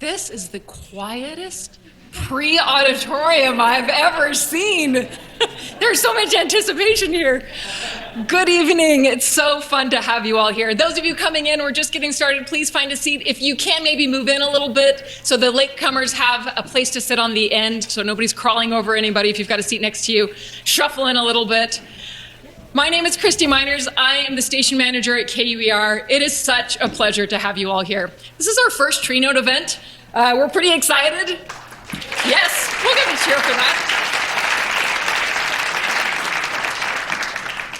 This is the quietest pre-auditorium I've ever seen. There's so much anticipation here. Good evening. It's so fun to have you all here. Those of you coming in, we're just getting started. Please find a seat. If you can, maybe move in a little bit so the latecomers have a place to sit on the end so nobody's crawling over anybody. If you've got a seat next to you, shuffle in a little bit. My name is Christy Miners. I am the station manager at KUER. It is such a pleasure to have you all here. This is our first TreeNote event. We're pretty excited. Yes, we'll give a cheer for that.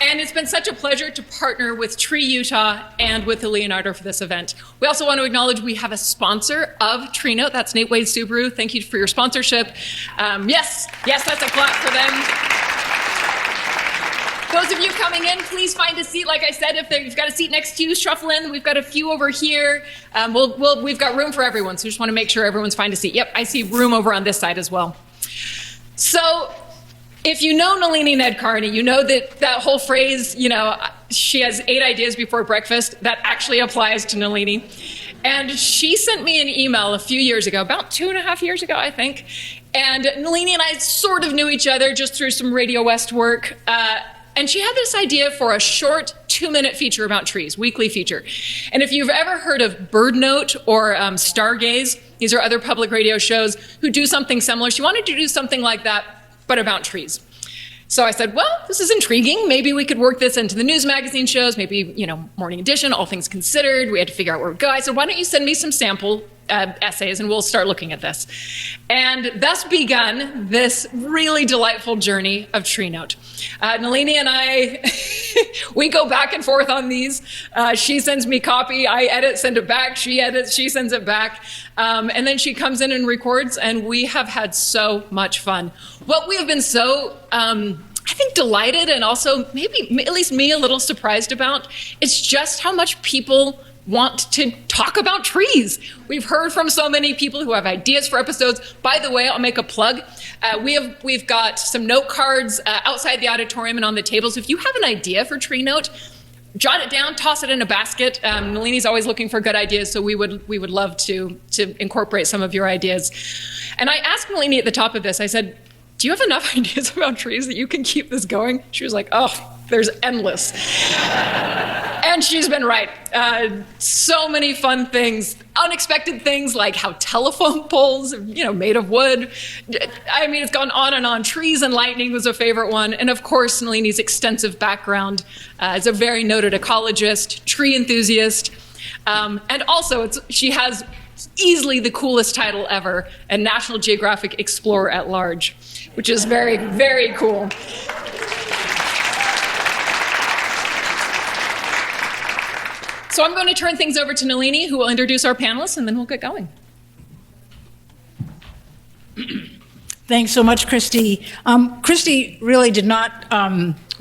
And it's been such a pleasure to partner with Tree Utah and with the Leonardo for this event. We also want to acknowledge we have a sponsor of TreeNote. That's Nate Wade Subaru. Thank you for your sponsorship. Yes, that's a clap for them. Those of you coming in, please find a seat. Like I said, if you've got a seat next to you, shuffle in. We've got a few over here. We've got room for everyone, so we just want to make sure everyone's find a seat. Yep, I see room over on this side as well. So if you know Nalini Nedkarni, you know that whole phrase, she has 8 ideas before breakfast, that actually applies to Nalini. And she sent me an email a few years ago, about 2.5 years ago, I think. And Nalini and I sort of knew each other just through some Radio West work. And she had this idea for a short 2-minute feature about trees, weekly feature. And if you've ever heard of Bird Note or Stargaze, these are other public radio shows who do something similar. She wanted to do something like that, but about trees. So I said, well, this is intriguing. Maybe we could work this into the news magazine shows, maybe, Morning Edition, All Things Considered. We had to figure out where we'd go. I said, why don't you send me some sample essays and we'll start looking at this. And thus begun this really delightful journey of TreeNote. Nalini and I, we go back and forth on these. She sends me copy, I edit, send it back, she edits, she sends it back. And then she comes in and records, and we have had so much fun. What we have been so, I think, delighted and also maybe at least me a little surprised about, is just how much people want to talk about trees. We've heard from so many people who have ideas for episodes. By the way, I'll make a plug. We've got some note cards outside the auditorium and on the tables. If you have an idea for TreeNote, jot it down, toss it in a basket. Nalini's always looking for good ideas, so we would love to incorporate some of your ideas. And I asked Nalini at the top of this, I said, do you have enough ideas about trees that you can keep this going? She was like, oh, there's endless. And she's been right. So many fun things, unexpected things like how telephone poles, made of wood. I mean, it's gone on and on. Trees and lightning was a favorite one. And of course, Nalini's extensive background as a very noted ecologist, tree enthusiast. And also, she has easily the coolest title ever, a National Geographic Explorer at Large, which is very, very cool. So I'm going to turn things over to Nalini, who will introduce our panelists, and then we'll get going. Thanks so much, Christy. Christy really did not,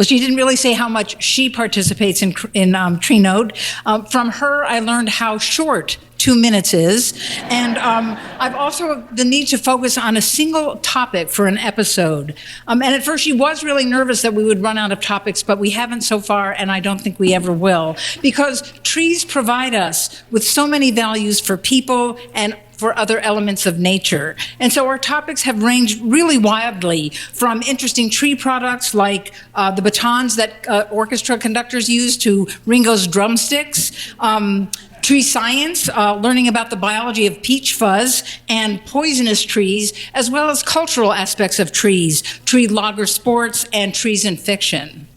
she didn't really say how much she participates in TreeNote. From her, I learned how short 2 minutes is, and I've also the need to focus on a single topic for an episode. And at first she was really nervous that we would run out of topics, but we haven't so far, and I don't think we ever will, because trees provide us with so many values for people and for other elements of nature. And so our topics have ranged really wildly, from interesting tree products like the batons that orchestra conductors use to Ringo's drumsticks, tree science, learning about the biology of peach fuzz and poisonous trees, as well as cultural aspects of trees, tree logger sports, and trees in fiction.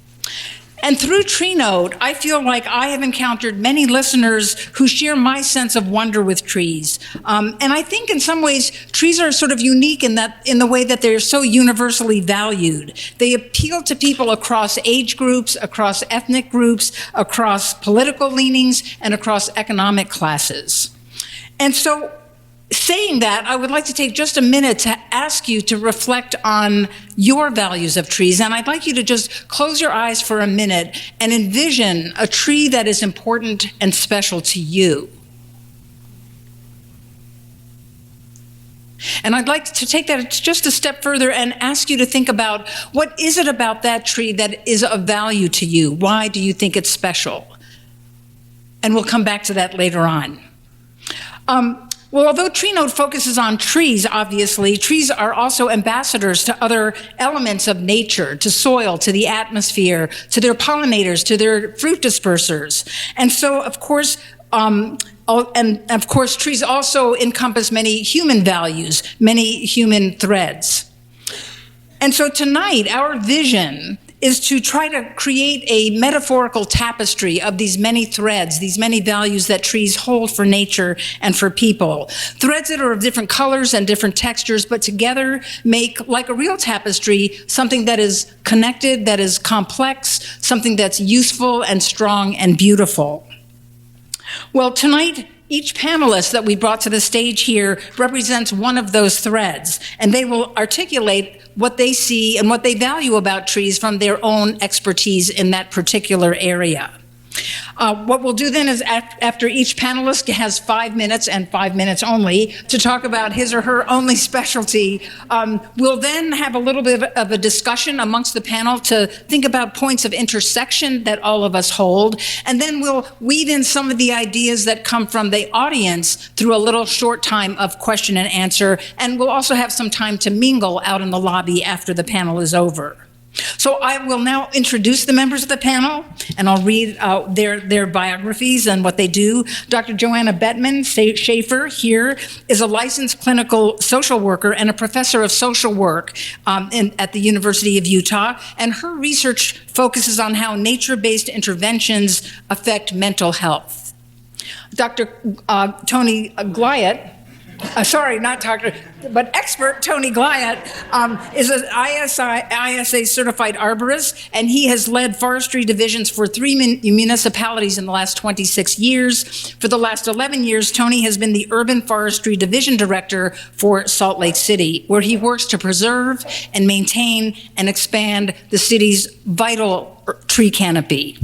And through TreeNote, I feel like I have encountered many listeners who share my sense of wonder with trees. And I think in some ways, trees are sort of unique in the way that they're so universally valued. They appeal to people across age groups, across ethnic groups, across political leanings, and across economic classes. And so, saying that, I would like to take just a minute to ask you to reflect on your values of trees. And I'd like you to just close your eyes for a minute and envision a tree that is important and special to you. And I'd like to take that just a step further and ask you to think about, what is it about that tree that is of value to you? Why do you think it's special? And we'll come back to that later on. Well, although TreeNote focuses on trees, obviously, trees are also ambassadors to other elements of nature, to soil, to the atmosphere, to their pollinators, to their fruit dispersers. And so, of course, trees also encompass many human values, many human threads. And so tonight, our vision is to try to create a metaphorical tapestry of these many threads, these many values that trees hold for nature and for people. Threads that are of different colors and different textures, but together make, like a real tapestry, something that is connected, that is complex, something that's useful and strong and beautiful. Well, tonight, each panelist that we brought to the stage here represents one of those threads, and they will articulate what they see and what they value about trees from their own expertise in that particular area. What we'll do then is after each panelist has 5 minutes and 5 minutes only to talk about his or her only specialty, we'll then have a little bit of a discussion amongst the panel to think about points of intersection that all of us hold, and then we'll weave in some of the ideas that come from the audience through a little short time of question and answer, and we'll also have some time to mingle out in the lobby after the panel is over. So I will now introduce the members of the panel, and I'll read their biographies and what they do. Dr. Joanna Bettman Schaefer here is a licensed clinical social worker and a professor of social work at the University of Utah, and her research focuses on how nature-based interventions affect mental health. Dr. Tony Glyat, expert Tony Glyat is an ISA certified arborist, and he has led forestry divisions for 3 municipalities in the last 26 years. For the last 11 years, Tony has been the urban forestry division director for Salt Lake City, where he works to preserve and maintain and expand the city's vital tree canopy.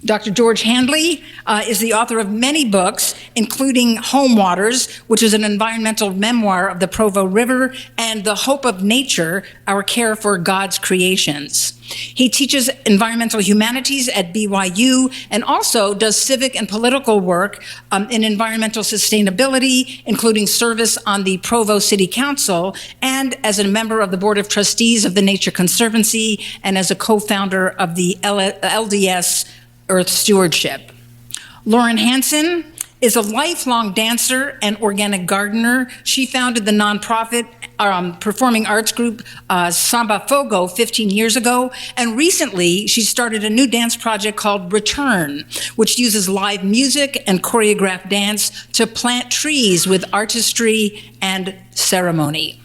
Dr. George Handley is the author of many books, including Home Waters, which is an environmental memoir of the Provo River, and The Hope of Nature, Our Care for God's Creations. He teaches environmental humanities at BYU and also does civic and political work in environmental sustainability, including service on the Provo City Council and as a member of the Board of Trustees of the Nature Conservancy and as a co-founder of the LDS Earth Stewardship. Lauren Hansen is a lifelong dancer and organic gardener. She founded the nonprofit performing arts group Samba Fogo 15 years ago, and recently she started a new dance project called Return, which uses live music and choreographed dance to plant trees with artistry and ceremony.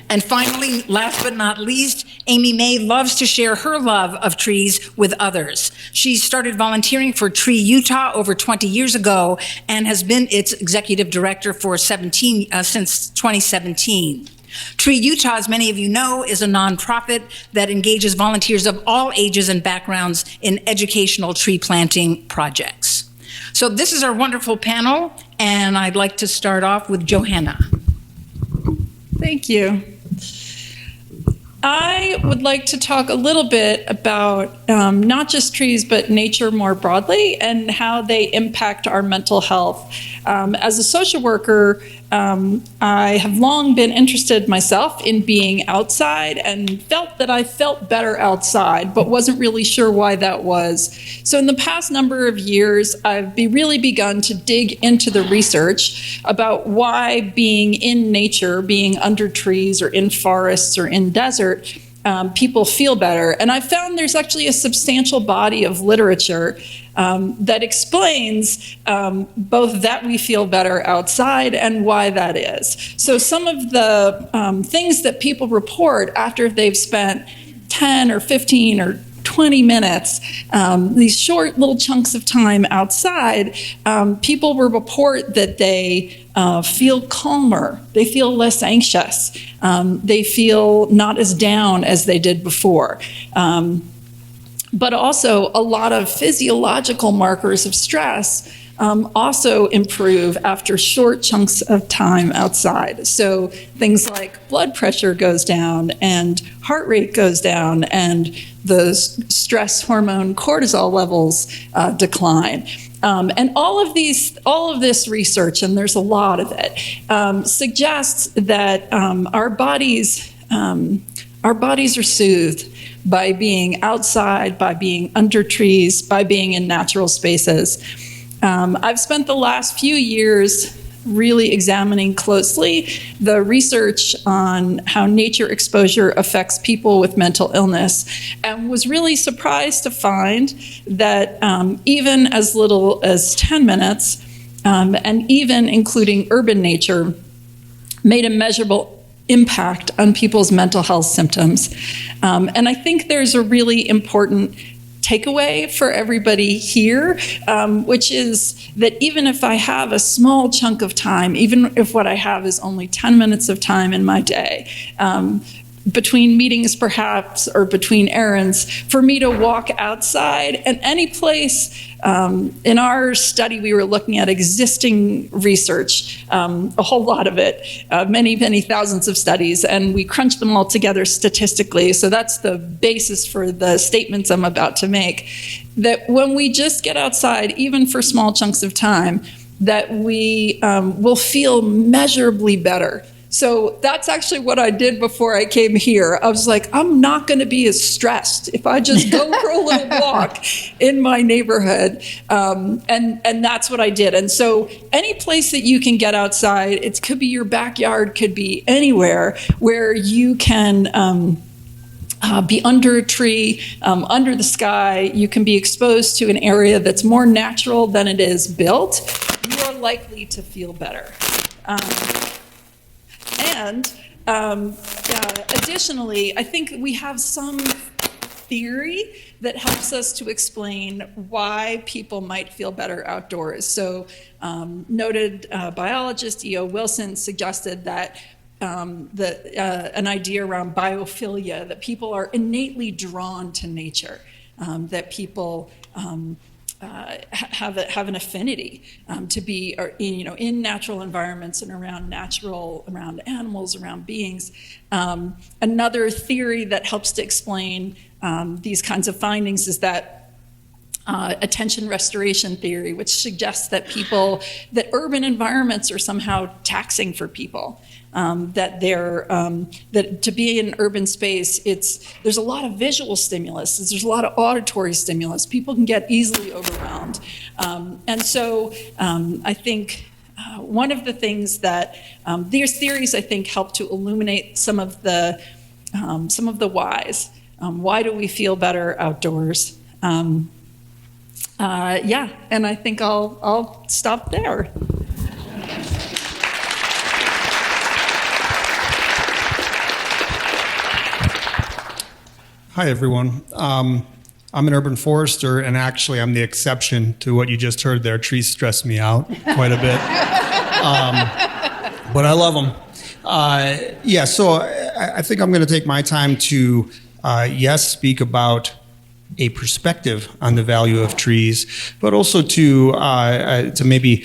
And finally, last but not least, Amy May loves to share her love of trees with others. She started volunteering for Tree Utah over 20 years ago and has been its executive director for since 2017. Tree Utah, as many of you know, is a nonprofit that engages volunteers of all ages and backgrounds in educational tree planting projects. So this is our wonderful panel, and I'd like to start off with Johanna. Thank you. I would like to talk a little bit about not just trees, but nature more broadly and how they impact our mental health. As a social worker, I have long been interested myself in being outside and felt that I felt better outside, but wasn't really sure why that was. So in the past number of years, I've really begun to dig into the research about why being in nature, being under trees or in forests or in desert, people feel better. And I found there's actually a substantial body of literature that explains both that we feel better outside and why that is. So some of the things that people report after they've spent 10 or 15 or 20 minutes, these short little chunks of time outside, people will report that they feel calmer, they feel less anxious, they feel not as down as they did before. But also a lot of physiological markers of stress also improve after short chunks of time outside. So things like blood pressure goes down and heart rate goes down and the stress hormone cortisol levels decline. And all of this research, and there's a lot of it, suggests that our bodies are soothed by being outside, by being under trees, by being in natural spaces. I've spent the last few years really examining closely the research on how nature exposure affects people with mental illness, and was really surprised to find that even as little as 10 minutes, and even including urban nature, made a measurable impact on people's mental health symptoms. And I think there's a really important takeaway for everybody here, which is that even if I have a small chunk of time, even if what I have is only 10 minutes of time in my day, between meetings perhaps, or between errands, for me to walk outside and any place. In our study, we were looking at existing research, a whole lot of it, many, many thousands of studies, and we crunched them all together statistically. So that's the basis for the statements I'm about to make, that when we just get outside, even for small chunks of time, that we will feel measurably better. So that's actually what I did before I came here. I was like, I'm not going to be as stressed if I just go for a little walk in my neighborhood. And that's what I did. And so any place that you can get outside, it could be your backyard, could be anywhere where you can be under a tree, under the sky. You can be exposed to an area that's more natural than it is built. You are likely to feel better. Additionally, I think we have some theory that helps us to explain why people might feel better outdoors. So noted biologist E.O. Wilson suggested that an idea around biophilia, that people are innately drawn to nature, that people have an affinity to be, in natural environments and around animals, around beings. Another theory that helps to explain these kinds of findings is that attention restoration theory, which suggests that urban environments are somehow taxing for people. That to be in an urban space, there's a lot of visual stimulus, there's a lot of auditory stimulus. People can get easily overwhelmed. And so I think one of the things that these theories, I think, help to illuminate some of the whys. Why do we feel better outdoors? And I think I'll stop there. Hi, everyone. I'm an urban forester, and actually I'm the exception to what you just heard there. Trees stress me out quite a bit, but I love them. So I think I'm going to take my time to, speak about a perspective on the value of trees, but also to maybe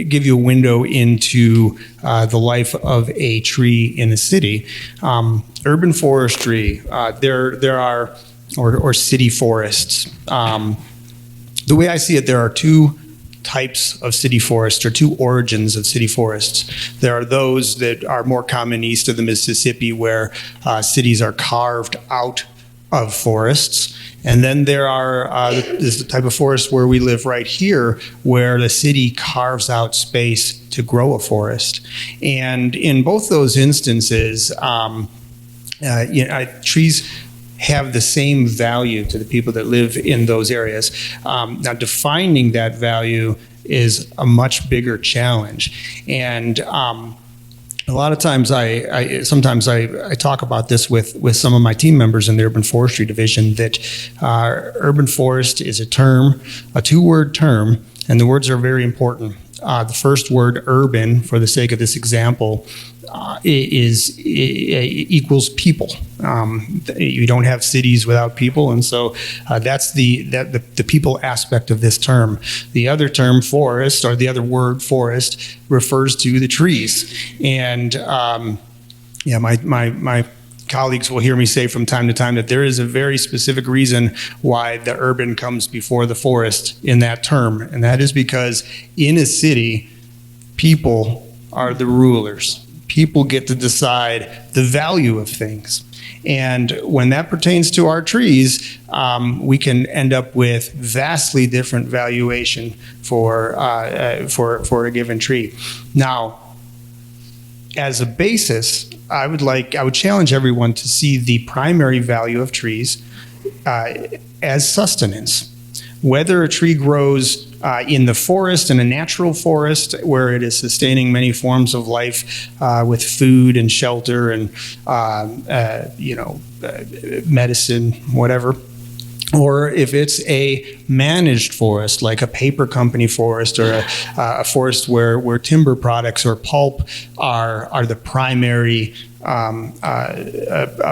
give you a window into the life of a tree in the city. Urban forestry, there are, or city forests. The way I see it, there are two types of city forests, or two origins of city forests. There are those that are more common east of the Mississippi, where cities are carved out of forests. And then there is the type of forest where we live right here, where the city carves out space to grow a forest. And in both those instances, trees have the same value to the people that live in those areas. Now, defining that value is a much bigger challenge. And a lot of times I talk about this with some of my team members in the urban forestry division, that urban forest is a two-word term And the words are very important. The first word, urban, for the sake of this example, equals people. You don't have cities without people, and so that's the people aspect of this term. The other term, forest, or the other word, forest, refers to the trees. And my colleagues will hear me say from time to time that there is a very specific reason why the urban comes before the forest in that term, and that is because in a city, people are the rulers. People get to decide the value of things. And when that pertains to our trees, we can end up with vastly different valuation for a given tree. Now, as a basis, I would challenge everyone to see the primary value of trees as sustenance. Whether a tree grows in the forest, in a natural forest, where it is sustaining many forms of life with food and shelter and medicine, whatever, or if it's a managed forest, like a paper company forest, or a forest where timber products or pulp are the primary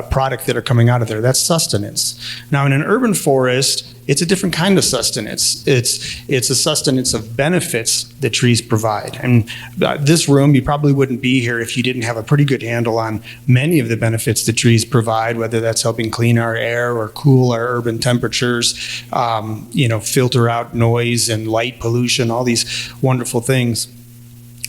product that are coming out of there. That's sustenance. Now, in an urban forest, it's a different kind of sustenance. It's a sustenance of benefits that trees provide. And this room, you probably wouldn't be here if you didn't have a pretty good handle on many of the benefits that trees provide, whether that's helping clean our air or cool our urban temperatures, filter out noise and light pollution, all these wonderful things.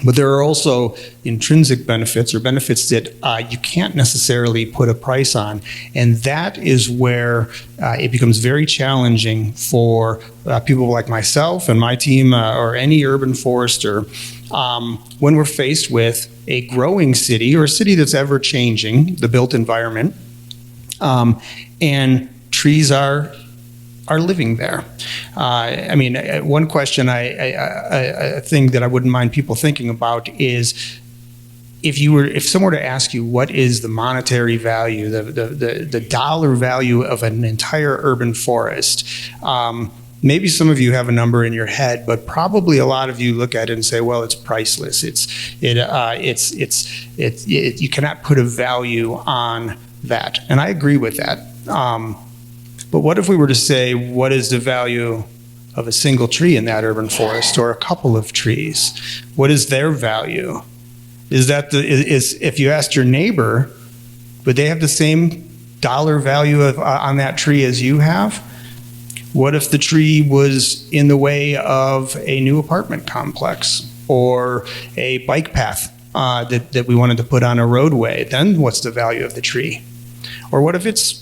But there are also intrinsic benefits, or benefits that you can't necessarily put a price on. And that is where it becomes very challenging for people like myself and my team, or any urban forester, when we're faced with a growing city, or a city that's ever changing, the built environment, and trees are living there. One question, a thing that I wouldn't mind people thinking about is, if someone were to ask you what is the monetary value, the dollar value of an entire urban forest, maybe some of you have a number in your head, but probably a lot of you look at it and say, well, it's priceless. You cannot put a value on that. And I agree with that. But what if we were to say, what is the value of a single tree in that urban forest, or a couple of trees? What is their value? If you asked your neighbor, would they have the same dollar value on that tree as you have? What if the tree was in the way of a new apartment complex, or a bike path that we wanted to put on a roadway? Then what's the value of the tree? Or what if it's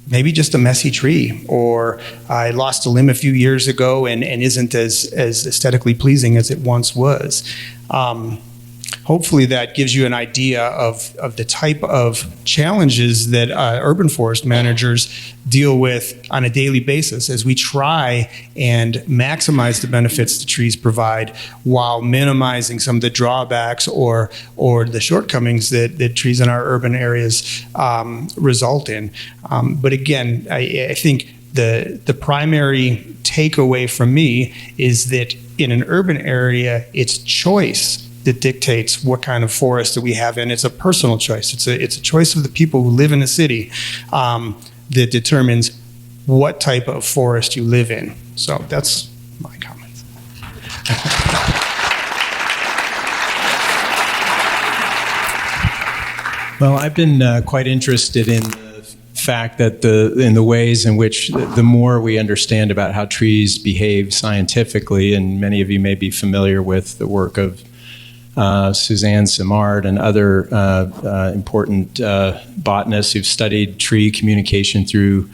maybe just a messy tree, or I lost a limb a few years ago and isn't as aesthetically pleasing as it once was? Hopefully that gives you an idea of the type of challenges that urban forest managers deal with on a daily basis, as we try and maximize the benefits the trees provide while minimizing some of the drawbacks or the shortcomings that trees in our urban areas result in. But again, I think the primary takeaway from me is that in an urban area, it's choice that dictates what kind of forest that we have, and it's a personal choice. It's a choice of the people who live in a city that determines what type of forest you live in. So that's my comment. Well, I've been quite interested in the fact that in the ways in which the more we understand about how trees behave scientifically, and many of you may be familiar with the work of Suzanne Simard and other important botanists who've studied tree communication through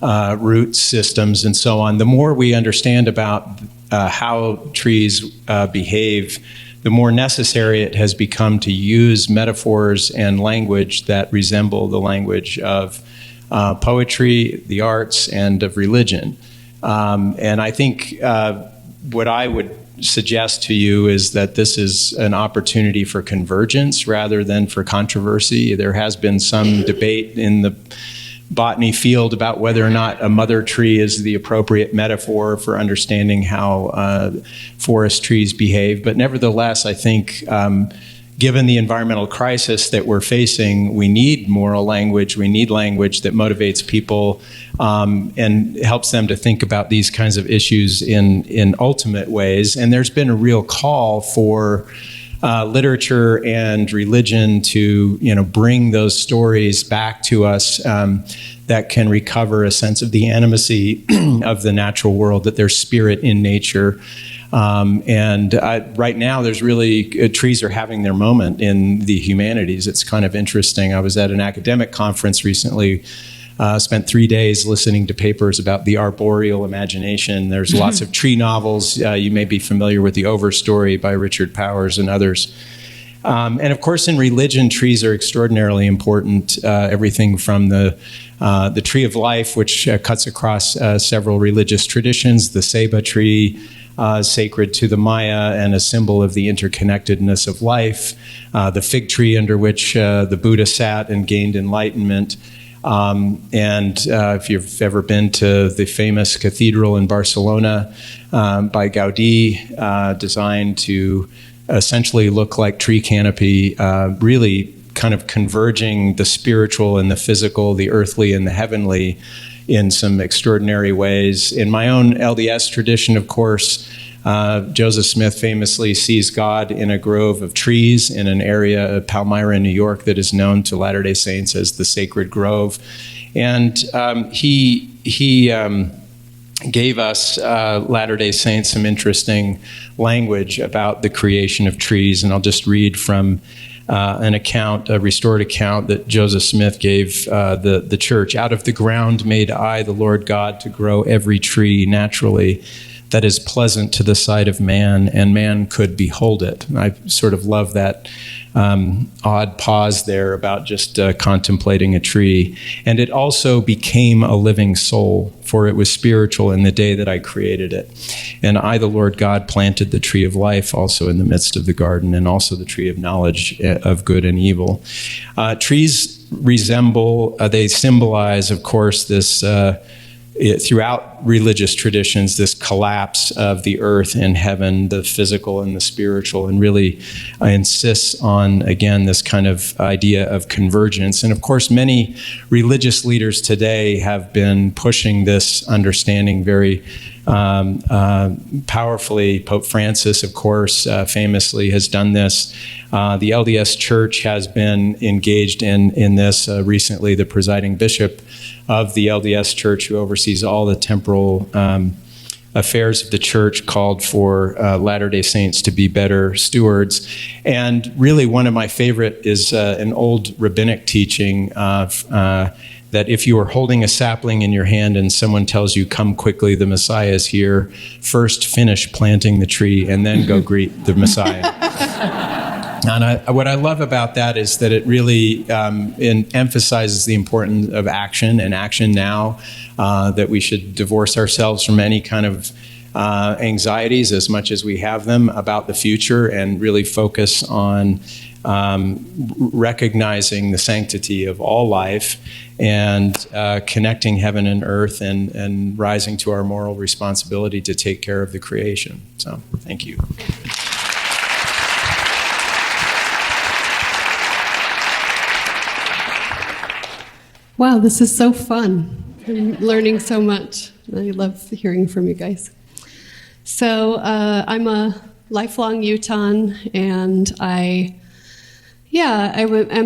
root systems and so on. The more we understand about how trees behave, the more necessary it has become to use metaphors and language that resemble the language of poetry, the arts, and of religion. And I think what I would suggest to you is that this is an opportunity for convergence rather than for controversy. There has been some debate in the botany field about whether or not a mother tree is the appropriate metaphor for understanding how forest trees behave. But nevertheless, I think given the environmental crisis that we're facing, we need moral language. We need language that motivates people and helps them to think about these kinds of issues in ultimate ways. And there's been a real call for literature and religion to, bring those stories back to us that can recover a sense of the animacy of the natural world, that there's spirit in nature. Right now, there's really, trees are having their moment in the humanities. It's kind of interesting. I was at an academic conference recently, spent 3 days listening to papers about the arboreal imagination. There's lots of tree novels. You may be familiar with The Overstory by Richard Powers and others. And of course, in religion, trees are extraordinarily important. Everything from the tree of life, which cuts across several religious traditions, the ceiba tree, sacred to the Maya and a symbol of the interconnectedness of life, the fig tree under which the Buddha sat and gained enlightenment. If you've ever been to the famous cathedral in Barcelona by Gaudí, designed to essentially look like tree canopy, really kind of converging the spiritual and the physical, the earthly and the heavenly, in some extraordinary ways. In my own LDS tradition, of course, Joseph Smith famously sees God in a grove of trees in an area of Palmyra, New York, that is known to Latter-day Saints as the Sacred Grove. And he gave us Latter-day Saints some interesting language about the creation of trees. And I'll just read from an account, a restored account that Joseph Smith gave the church. Out of the ground made I, the Lord God, to grow every tree naturally that is pleasant to the sight of man, and man could behold it. And I sort of love that odd pause there about just contemplating a tree. And it also became a living soul, for it was spiritual in the day that I created it. And I, the Lord God, planted the tree of life also in the midst of the garden, and also the tree of knowledge of good and evil. Trees they symbolize, of course, this throughout religious traditions, this collapse of the earth and heaven, the physical and the spiritual, and really insists on, again, this kind of idea of convergence. And of course, many religious leaders today have been pushing this understanding very powerfully. Pope Francis, of course, famously has done this. The LDS Church has been engaged in this. Recently, the presiding bishop of the LDS Church, who oversees all the temporal affairs of the church, called for Latter-day Saints to be better stewards. And really, one of my favorite is an old rabbinic teaching that if you are holding a sapling in your hand and someone tells you, "Come quickly, the Messiah is here," first finish planting the tree and then go greet the Messiah. And what I love about that is that it really emphasizes the importance of action, and action now, that we should divorce ourselves from any kind of anxieties as much as we have them about the future, and really focus on recognizing the sanctity of all life, and connecting heaven and earth, and rising to our moral responsibility to take care of the creation. So, thank you. Wow, this is so fun. I'm learning so much. I love hearing from you guys. So I'm a lifelong Utahn, and I'm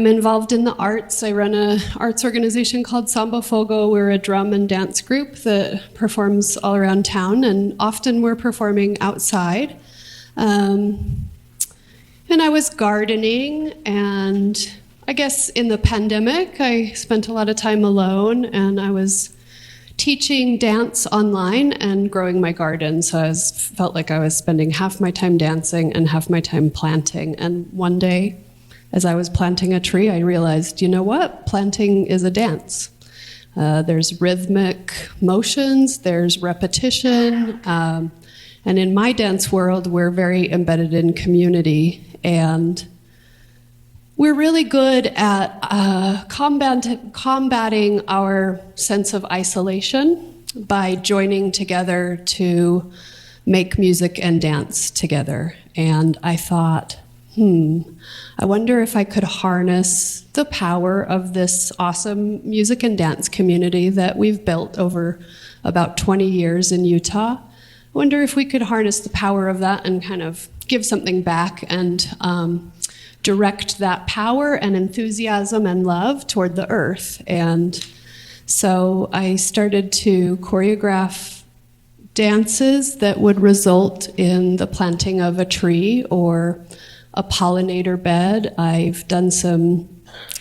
involved in the arts. I run an arts organization called Samba Fogo. We're a drum and dance group that performs all around town, and often we're performing outside. And I was gardening, and I guess in the pandemic, I spent a lot of time alone, and I was teaching dance online and growing my garden. So I felt like I was spending half my time dancing and half my time planting. And one day, as I was planting a tree, I realized, you know what? Planting is a dance. There's rhythmic motions, there's repetition. And in my dance world, we're very embedded in community. And we're really good at combating our sense of isolation by joining together to make music and dance together. And I thought, I wonder if I could harness the power of this awesome music and dance community that we've built over about 20 years in Utah. I wonder if we could harness the power of that and kind of give something back and direct that power and enthusiasm and love toward the earth. And so I started to choreograph dances that would result in the planting of a tree or a pollinator bed. I've done some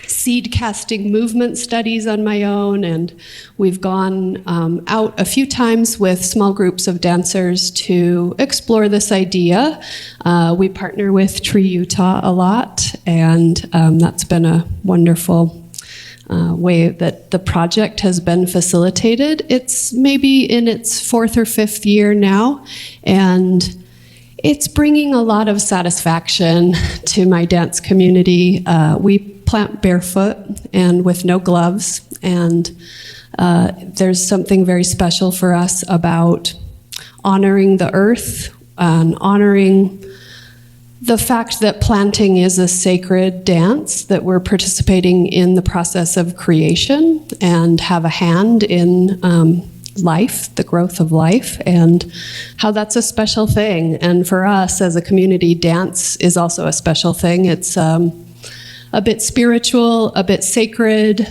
seed casting movement studies on my own, and we've gone out a few times with small groups of dancers to explore this idea. We partner with Tree Utah a lot, and that's been a wonderful way that the project has been facilitated. It's maybe in its 4th or 5th year now, and it's bringing a lot of satisfaction to my dance community. We plant barefoot and with no gloves, and there's something very special for us about honoring the earth and honoring the fact that planting is a sacred dance, that we're participating in the process of creation and have a hand in life, the growth of life, and how that's a special thing. And for us as a community, dance is also a special thing. It's a bit spiritual, a bit sacred,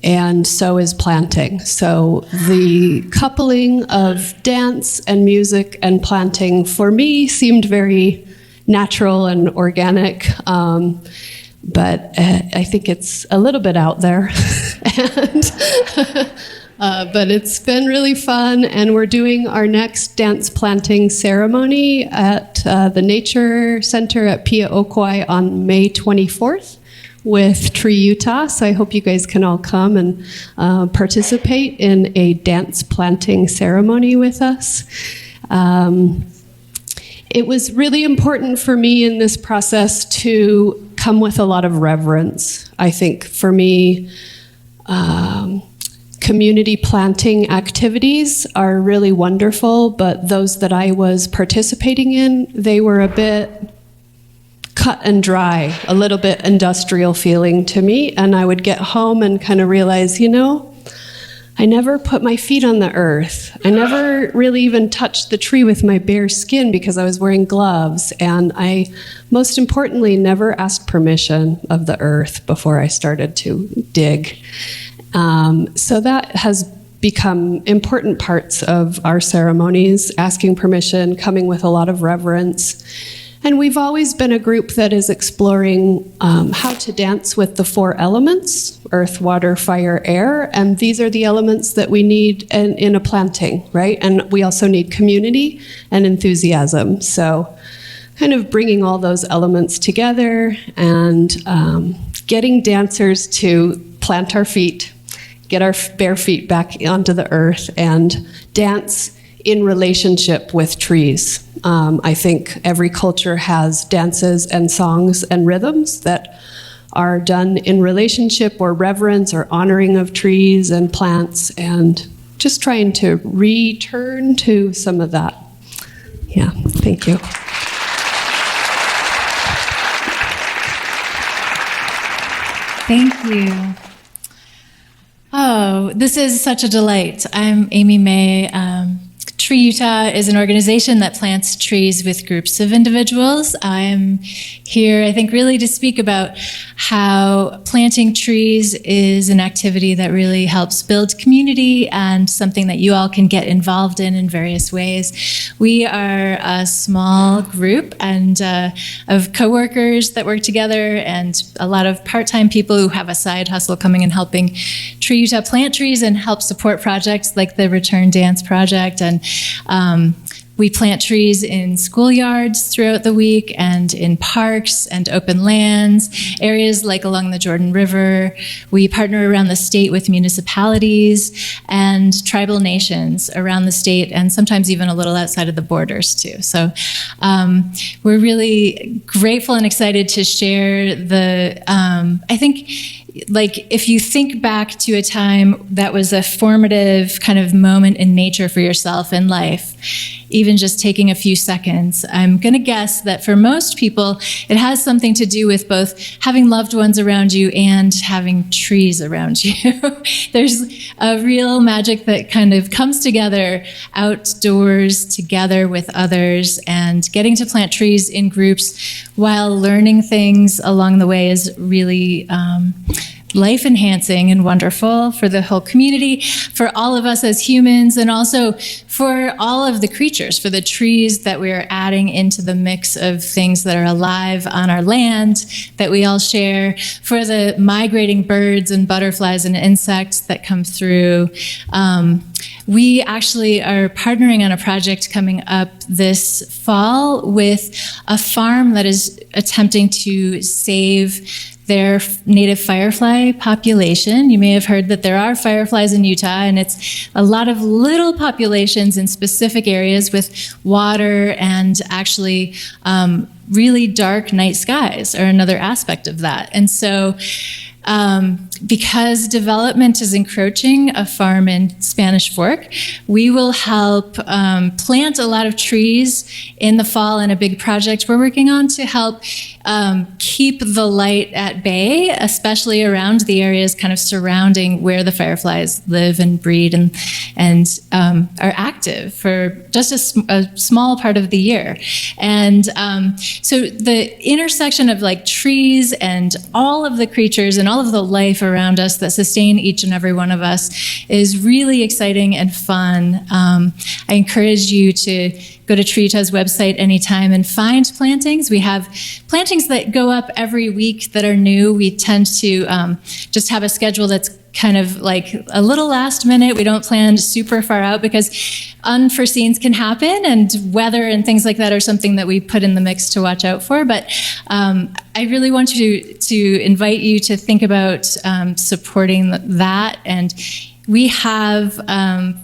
and so is planting. So the coupling of dance and music and planting for me seemed very natural and organic. But I think it's a little bit out there. But it's been really fun, and we're doing our next dance planting ceremony at the Nature Center at Pia Okwai on May 24th with Tree Utah. So I hope you guys can all come and participate in a dance planting ceremony with us. It was really important for me in this process to come with a lot of reverence. I think for me, community planting activities are really wonderful, but those that I was participating in, they were a bit cut and dry, a little bit industrial feeling to me. And I would get home and kind of realize, I never put my feet on the earth. I never really even touched the tree with my bare skin because I was wearing gloves. And I, most importantly, never asked permission of the earth before I started to dig. So that has become important parts of our ceremonies, asking permission, coming with a lot of reverence. And we've always been a group that is exploring how to dance with the 4 elements, earth, water, fire, air. And these are the elements that we need in a planting, right? And we also need community and enthusiasm. So kind of bringing all those elements together and getting dancers to plant our feet, get our bare feet back onto the earth, and dance in relationship with trees. I think every culture has dances and songs and rhythms that are done in relationship or reverence or honoring of trees and plants, and just trying to return to some of that. Yeah, thank you. Thank you. Oh, this is such a delight. I'm Amy May. Tree Utah is an organization that plants trees with groups of individuals. I'm here, I think, really to speak about how planting trees is an activity that really helps build community and something that you all can get involved in various ways. We are a small group and of coworkers that work together, and a lot of part-time people who have a side hustle coming and helping Tree Utah plant trees and help support projects like the Return Dance Project. And We plant trees in schoolyards throughout the week and in parks and open lands, areas like along the Jordan River. We partner around the state with municipalities and tribal nations around the state, and sometimes even a little outside of the borders too. So we're really grateful and excited to share the, I think, like if you think back to a time that was a formative kind of moment in nature for yourself in life, even just taking a few seconds, I'm going to guess that for most people, it has something to do with both having loved ones around you and having trees around you. There's a real magic that kind of comes together outdoors together with others, and getting to plant trees in groups while learning things along the way is really life-enhancing and wonderful for the whole community, for all of us as humans, and also for all of the creatures, for the trees that we are adding into the mix of things that are alive on our land that we all share, for the migrating birds and butterflies and insects that come through. We actually are partnering on a project coming up this fall with a farm that is attempting to save their native firefly population. You may have heard that there are fireflies in Utah, and it's a lot of little populations in specific areas with water, and actually really dark night skies are another aspect of that. And so because development is encroaching a farm in Spanish Fork, we will help plant a lot of trees in the fall in a big project we're working on to help keep the light at bay, especially around the areas kind of surrounding where the fireflies live and breed and are active for just a small part of the year. And so the intersection of like trees and all of the creatures and all of the life around us that sustain each and every one of us is really exciting and fun. I encourage you to go to Tree Utah's website anytime and find plantings. We have plantings that go up every week that are new. We tend to just have a schedule that's kind of like a little last minute. We don't plan super far out because unforeseens can happen, and weather and things like that are something that we put in the mix to watch out for. But I really want you to invite you to think about supporting that. And we have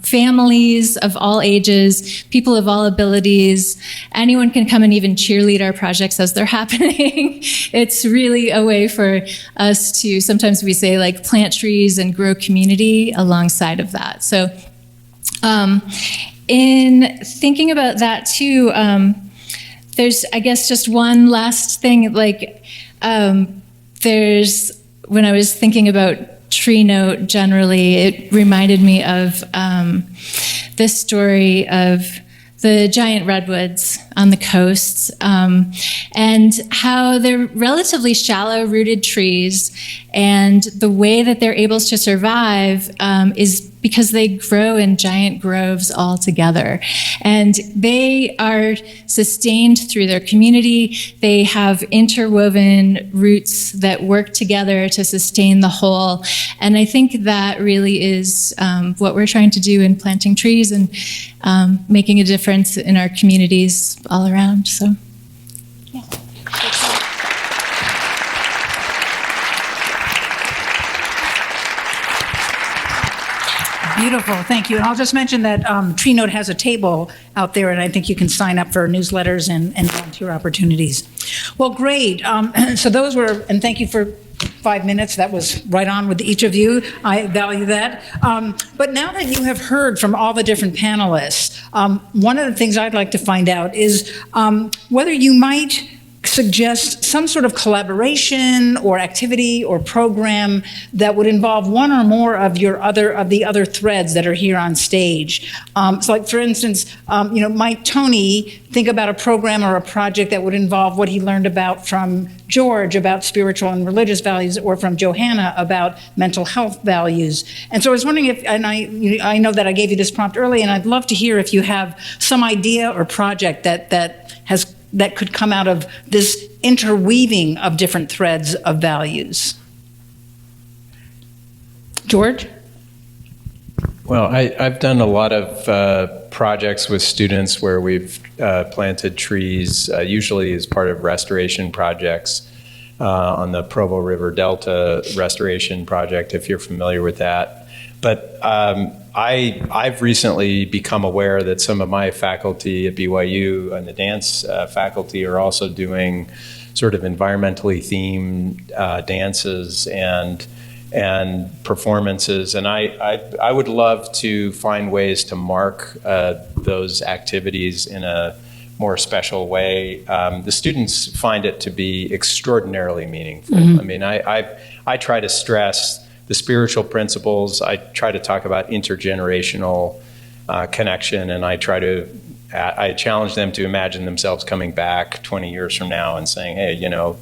families of all ages, people of all abilities. Anyone can come and even cheerlead our projects as they're happening. It's really a way for us to, sometimes we say, like, plant trees and grow community alongside of that. So in thinking about that too, there's, I guess, just one last thing. Like, there's, when I was thinking about TreeNote generally, it reminded me of this story of the giant redwoods on the coasts, and how they're relatively shallow-rooted trees, and the way that they're able to survive is because they grow in giant groves all together. And they are sustained through their community. They have interwoven roots that work together to sustain the whole. And I think that really is what we're trying to do in planting trees and making a difference in our communities all around. So, yeah. Beautiful, thank you. And I'll just mention that TreeNote has a table out there, and I think you can sign up for newsletters and volunteer opportunities. Well, great. So those were, and thank you for 5 minutes. That was right on with each of you. I value that. But now that you have heard from all the different panelists, one of the things I'd like to find out is whether you might suggest some sort of collaboration or activity or program that would involve one or more of the other threads that are here on stage. So, like, for instance, might Tony think about a program or a project that would involve what he learned about from George about spiritual and religious values, or from Johanna about mental health values? And so I was wondering if, and I know that I gave you this prompt early, and I'd love to hear if you have some idea or project that could come out of this interweaving of different threads of values. George? Well, I've done a lot of projects with students where we've planted trees, usually as part of restoration projects on the Provo River Delta Restoration Project, if you're familiar with that. But I've recently become aware that some of my faculty at BYU and the dance faculty are also doing sort of environmentally themed dances and performances, and I would love to find ways to mark those activities in a more special way. The students find it to be extraordinarily meaningful. I mean, I try to stress the spiritual principles. I try to talk about intergenerational connection, and I challenge them to imagine themselves coming back 20 years from now and saying, hey, you know,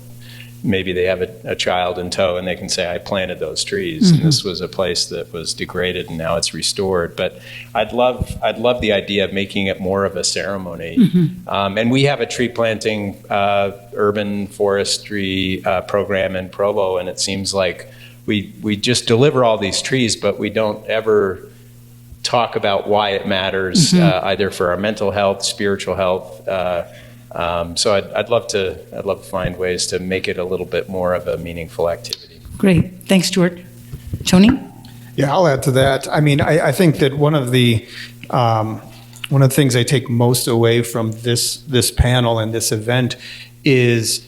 maybe they have a child in tow and they can say, I planted those trees, and this was a place that was degraded and now it's restored. But I'd love the idea of making it more of a ceremony. And we have a tree planting urban forestry program in Provo, and it seems like we just deliver all these trees, but we don't ever talk about why it matters, either for our mental health, spiritual health. So I'd love to find ways to make it a little bit more of a meaningful activity. Great. Thanks, Stuart. Tony? Yeah, I'll add to that. I mean, I think that one of the things I take most away from this panel and this event is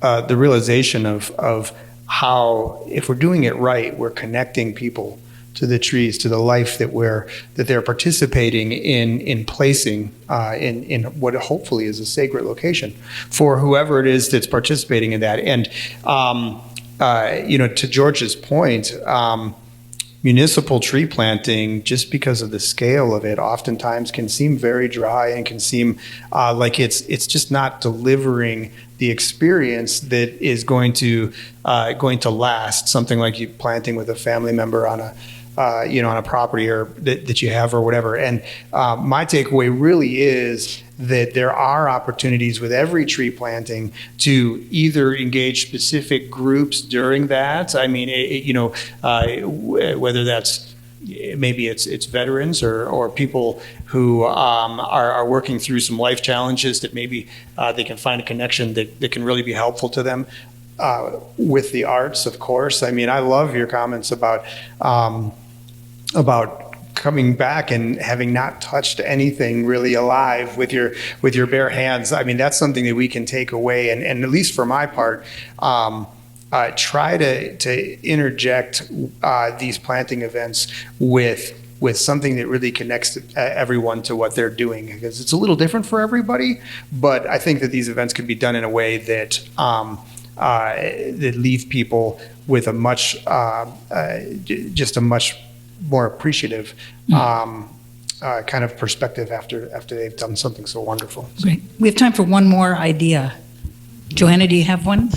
the realization of how, if we're doing it right, we're connecting people to the trees, to the life that they're participating in placing in what hopefully is a sacred location for whoever it is that's participating in that. And to George's point, municipal tree planting, just because of the scale of it, oftentimes can seem very dry and can seem like it's just not delivering the experience that is going to last. Something like you planting with a family member on a property or that you have or whatever. And my takeaway really is that there are opportunities with every tree planting to either engage specific groups during that. I mean, whether that's maybe it's veterans or people who are working through some life challenges that maybe they can find a connection that can really be helpful to them. With the arts, of course. I mean, I love your comments about coming back and having not touched anything really alive with your bare hands. I mean, that's something that we can take away, and at least for my part, try to interject these planting events with something that really connects everyone to what they're doing, because it's a little different for everybody. But I think that these events could be done in a way that leave people with a much more appreciative kind of perspective after they've done something so wonderful. Great. We have time for one more idea. Joanna, do you have one?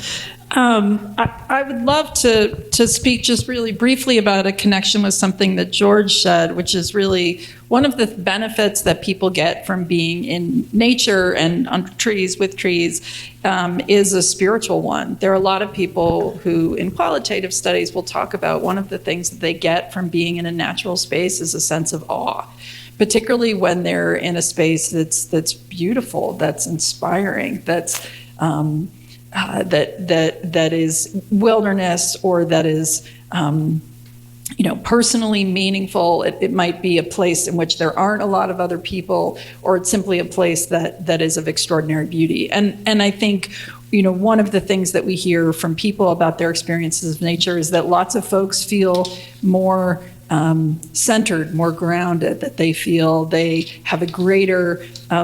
I would love to speak just really briefly about a connection with something that George said, which is really one of the benefits that people get from being in nature and under trees with trees is a spiritual one. There are a lot of people who in qualitative studies will talk about one of the things that they get from being in a natural space is a sense of awe, particularly when they're in a space that's beautiful, that's inspiring, that's that is wilderness, or that is personally meaningful. It might be a place in which there aren't a lot of other people, or it's simply a place that is of extraordinary beauty. And I think one of the things that we hear from people about their experiences of nature is that lots of folks feel more centered, more grounded, that they feel they have a greater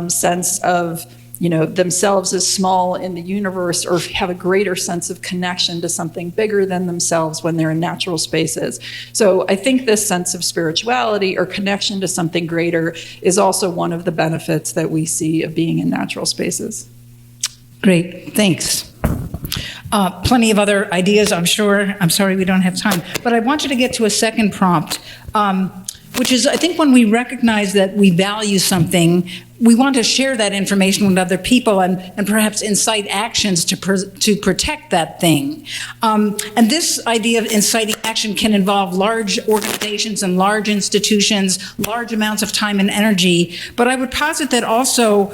sense of themselves as small in the universe, or have a greater sense of connection to something bigger than themselves when they're in natural spaces. So I think this sense of spirituality or connection to something greater is also one of the benefits that we see of being in natural spaces. Great, thanks. Plenty of other ideas, I'm sure. I'm sorry we don't have time. But I want you to get to a second prompt, which is, I think, when we recognize that we value something, we want to share that information with other people and perhaps incite actions to protect that thing. And this idea of inciting action can involve large organizations and large institutions, large amounts of time and energy. But I would posit that also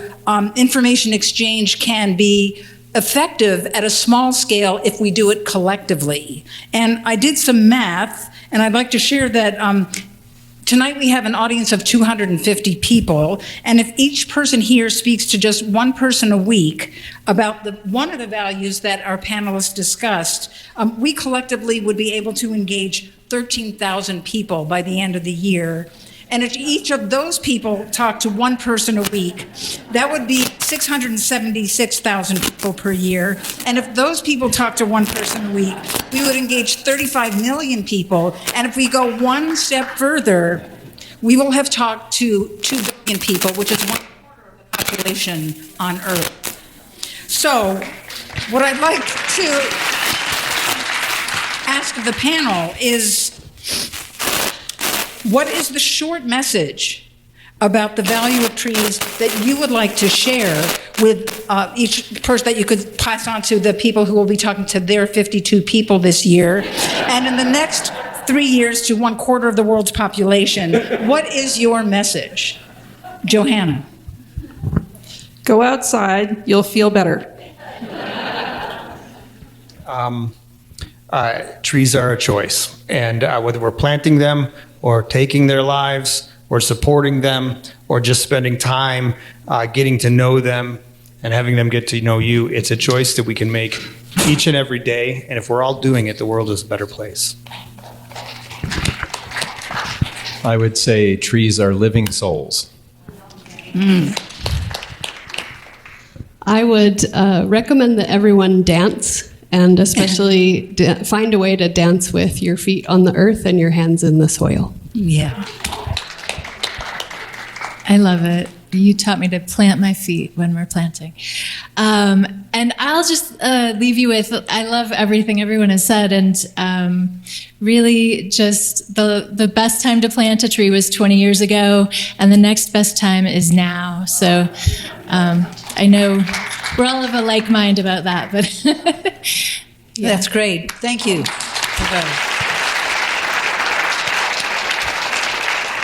information exchange can be effective at a small scale if we do it collectively. And I did some math, and I'd like to share that tonight we have an audience of 250 people, and if each person here speaks to just one person a week about one of the values that our panelists discussed, we collectively would be able to engage 13,000 people by the end of the year. And if each of those people talk to one person a week, that would be 676,000 people per year. And if those people talk to one person a week, we would engage 35 million people. And if we go one step further, we will have talked to 2 billion people, which is 1/4 of the population on Earth. So, what I'd like to ask of the panel is, what is the short message about the value of trees that you would like to share with each person, that you could pass on to the people who will be talking to their 52 people this year, and in the next 3 years to 1/4 of the world's population? What is your message? Johanna. Go outside, you'll feel better. Trees are a choice, and whether we're planting them or taking their lives or supporting them or just spending time getting to know them and having them get to know you, it's a choice that we can make each and every day. And if we're all doing it, the world is a better place. I would say trees are living souls. I would recommend that everyone dance, and especially find a way to dance with your feet on the earth and your hands in the soil. Yeah. I love it. You taught me to plant my feet when we're planting. And I'll just leave you with, I love everything everyone has said, and really just the best time to plant a tree was 20 years ago, and the next best time is now. So I know we're all of a like mind about that, but yeah. That's great. Thank you.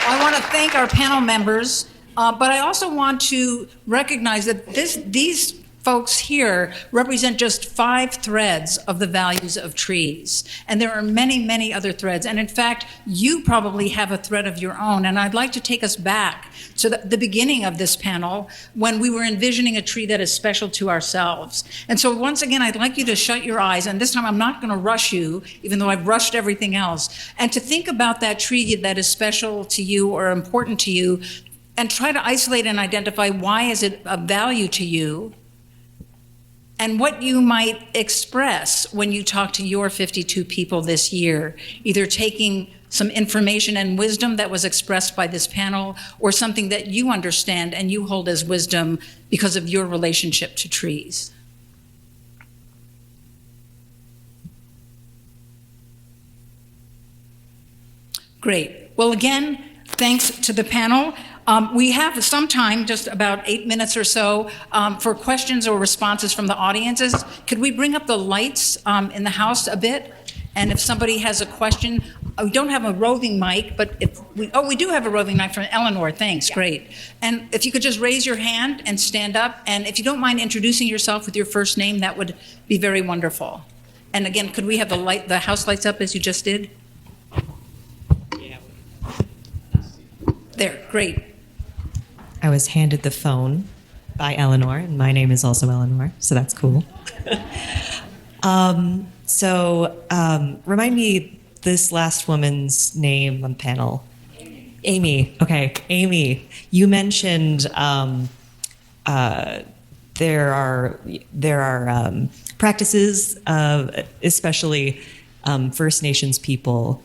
I want to thank our panel members, but I also want to recognize that these folks here represent just 5 threads of the values of trees. And there are many, many other threads. And in fact, you probably have a thread of your own. And I'd like to take us back to the beginning of this panel when we were envisioning a tree that is special to ourselves. And so once again, I'd like you to shut your eyes. And this time I'm not going to rush you, even though I've rushed everything else. And to think about that tree that is special to you or important to you, and try to isolate and identify why is it of value to you, and what you might express when you talk to your 52 people this year, either taking some information and wisdom that was expressed by this panel, or something that you understand and you hold as wisdom because of your relationship to trees. Great. Well, again, thanks to the panel. We have some time, just about 8 minutes or so, for questions or responses from the audiences. Could we bring up the lights in the house a bit? And if somebody has a question, we don't have a roving mic, but we do have a roving mic from Eleanor, thanks, great. And if you could just raise your hand and stand up, and if you don't mind introducing yourself with your first name, that would be very wonderful. And again, could we have the house lights up as you just did? There, great. I was handed the phone by Eleanor, and my name is also Eleanor, so that's cool. Remind me this last woman's name on the panel. Amy. Okay, Amy. You mentioned there are practices, especially First Nations people,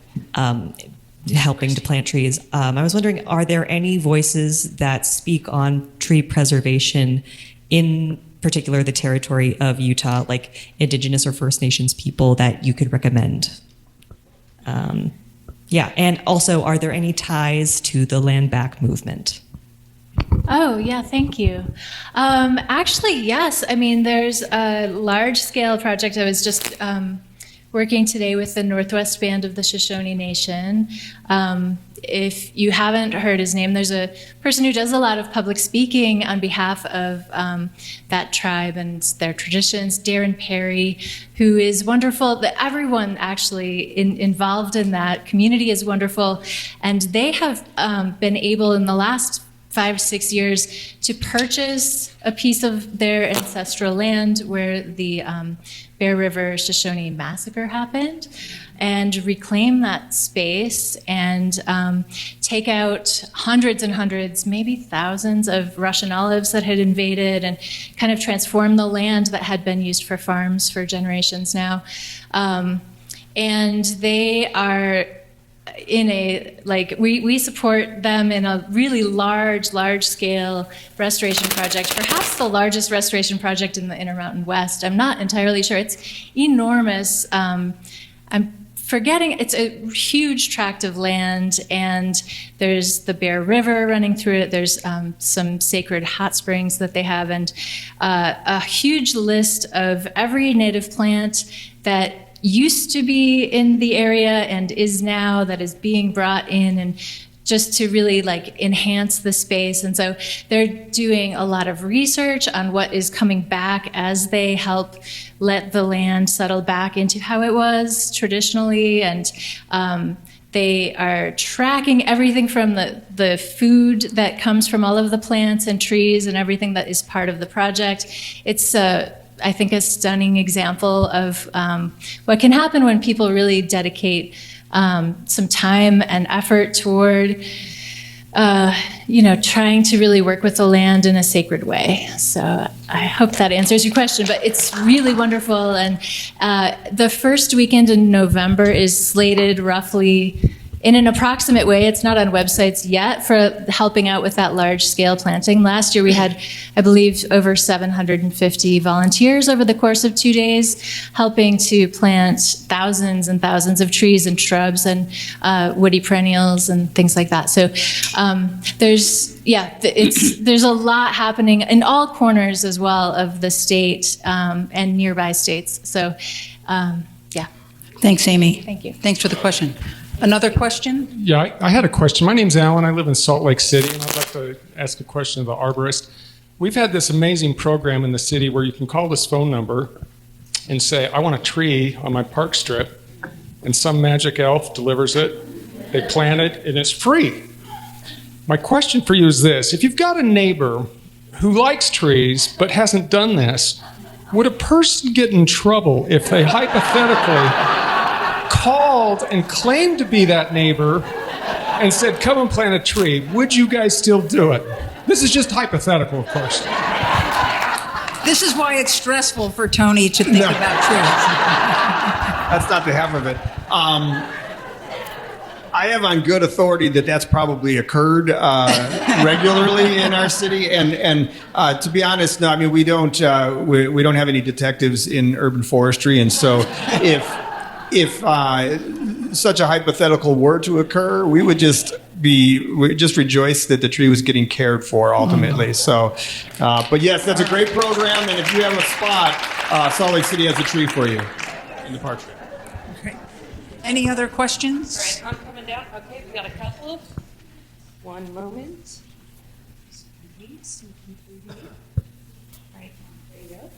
helping to plant trees. I was wondering, are there any voices that speak on tree preservation, in particular the territory of Utah, like Indigenous or First Nations people, that you could recommend? And also, are there any ties to the land back movement? Oh, yeah, thank you. Actually, yes. I mean, there's a large-scale project. I was just working today with the Northwest Band of the Shoshone Nation. If you haven't heard his name, there's a person who does a lot of public speaking on behalf of that tribe and their traditions, Darren Perry, who is wonderful. Everyone actually involved in that community is wonderful. And they have been able in the last 5-6 years to purchase a piece of their ancestral land where the Bear River Shoshone massacre happened, and reclaim that space and take out hundreds and hundreds, maybe thousands of Russian olives that had invaded and kind of transform the land that had been used for farms for generations now. And they are in a, like, we support them in a really large scale restoration project, perhaps the largest restoration project in the Intermountain West. I'm not entirely sure. It's enormous. I'm forgetting, it's a huge tract of land, and there's the Bear River running through it. There's some sacred hot springs that they have, and a huge list of every native plant that used to be in the area and is now, that is being brought in, and just to really like enhance the space. And so they're doing a lot of research on what is coming back as they help let the land settle back into how it was traditionally. And they are tracking everything from the food that comes from all of the plants and trees and everything that is part of the project. It's I think a stunning example of what can happen when people really dedicate some time and effort toward, trying to really work with the land in a sacred way. So I hope that answers your question, but it's really wonderful. And the first weekend in November is slated roughly in an approximate way. It's not on websites yet for helping out with that large scale planting. Last year we had, I believe, over 750 volunteers over the course of 2 days, helping to plant thousands and thousands of trees and shrubs and woody perennials and things like that. So there's a lot happening in all corners as well of the state and nearby states. So Thanks, Amy. Thank you. Thanks for the question. Another question? Yeah, I had a question. My name's Alan. I live in Salt Lake City, and I'd like to ask a question of the arborist. We've had this amazing program in the city where you can call this phone number and say, I want a tree on my park strip, and some magic elf delivers it. They plant it, and it's free. My question for you is this. If you've got a neighbor who likes trees but hasn't done this, would a person get in trouble if they hypothetically called and claimed to be that neighbor and said, come and plant a tree? Would you guys still do it? This is just hypothetical, of course. This is why it's stressful for Tony to think about trees. That's not the half of it. I have on good authority that that's probably occurred regularly in our city, and to be honest, no. I mean, we don't have any detectives in urban forestry, and so if such a hypothetical were to occur, we would just rejoice that the tree was getting cared for ultimately. So, but yes, that's a great program, and if you have a spot, Salt Lake City has a tree for you in the park. Great. Any other questions? Right, I'm coming down. Okay, we got a couple. One moment. Right, there you go.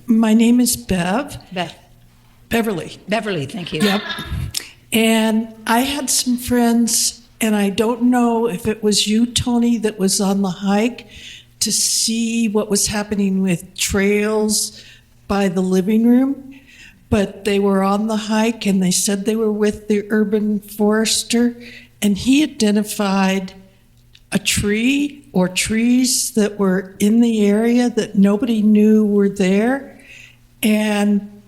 My name is Beverly. Beverly, thank you. Yep. And I had some friends, and I don't know if it was you, Tony, that was on the hike to see what was happening with trails by the living room. But they were on the hike, and they said they were with the urban forester, and he identified a tree or trees that were in the area that nobody knew were there. And